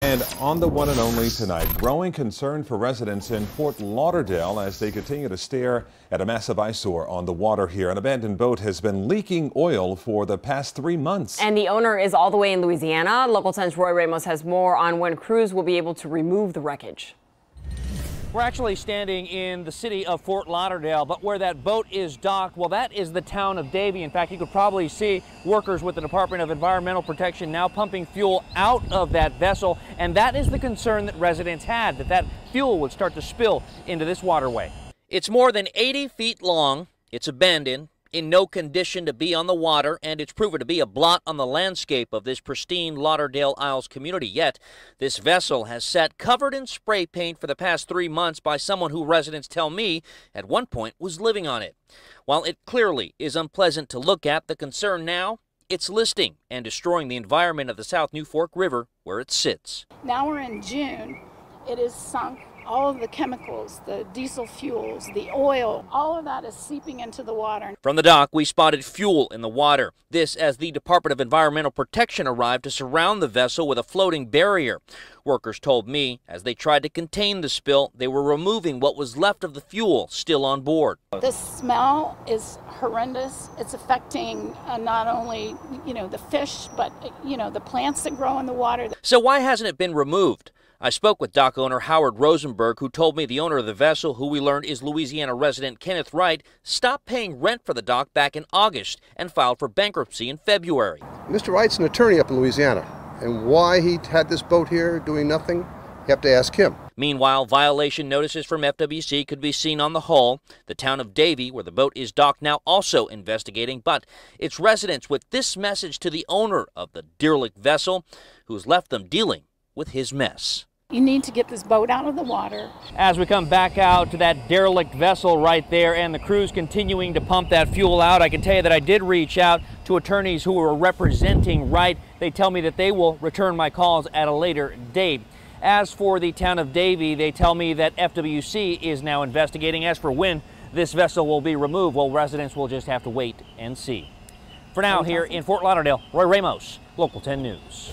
And on the one and only tonight, growing concern for residents in Fort Lauderdale as they continue to stare at a massive eyesore on the water here. An abandoned boat has been leaking oil for the past 3 months. And the owner is all the way in Louisiana. Local 10's Roy Ramos has more on when crews will be able to remove the wreckage. We're actually standing in the city of Fort Lauderdale, but where that boat is docked, well, that is the town of Davie. In fact, you could probably see workers with the Department of Environmental Protection now pumping fuel out of that vessel, and that is the concern that residents had, that fuel would start to spill into this waterway. It's more than 80 feet long, it's abandoned, in no condition to be on the water, and it's proven to be a blot on the landscape of this pristine Lauderdale Isles community. Yet, this vessel has sat covered in spray paint for the past 3 months by someone who residents tell me at one point was living on it. While it clearly is unpleasant to look at, the concern now, it's listing and destroying the environment of the South New Fork River where it sits. Now we're in June. It is sunk. All of the chemicals, the diesel fuels, the oil, all of that is seeping into the water. From the dock, we spotted fuel in the water. This as the Department of Environmental Protection arrived to surround the vessel with a floating barrier. Workers told me as they tried to contain the spill, they were removing what was left of the fuel still on board. The smell is horrendous. It's affecting not only, the fish, but, the plants that grow in the water. So why hasn't it been removed? I spoke with dock owner Howard Rosenberg, who told me the owner of the vessel, who we learned is Louisiana resident Kenneth Wright, stopped paying rent for the dock back in August and filed for bankruptcy in February. Mr. Wright's an attorney up in Louisiana, and why he had this boat here doing nothing, you have to ask him. Meanwhile, violation notices from FWC could be seen on the hull. The town of Davie, where the boat is docked, now also investigating, but it's residents with this message to the owner of the derelict vessel who's left them dealing with his mess. You need to get this boat out of the water. As we come back out to that derelict vessel right there and the crews continuing to pump that fuel out, I can tell you that I did reach out to attorneys who were representing Wright. They tell me that they will return my calls at a later date. As for the town of Davie, they tell me that FWC is now investigating. As for when this vessel will be removed, well, residents will just have to wait and see. For now, here in Fort Lauderdale, Roy Ramos, Local 10 News.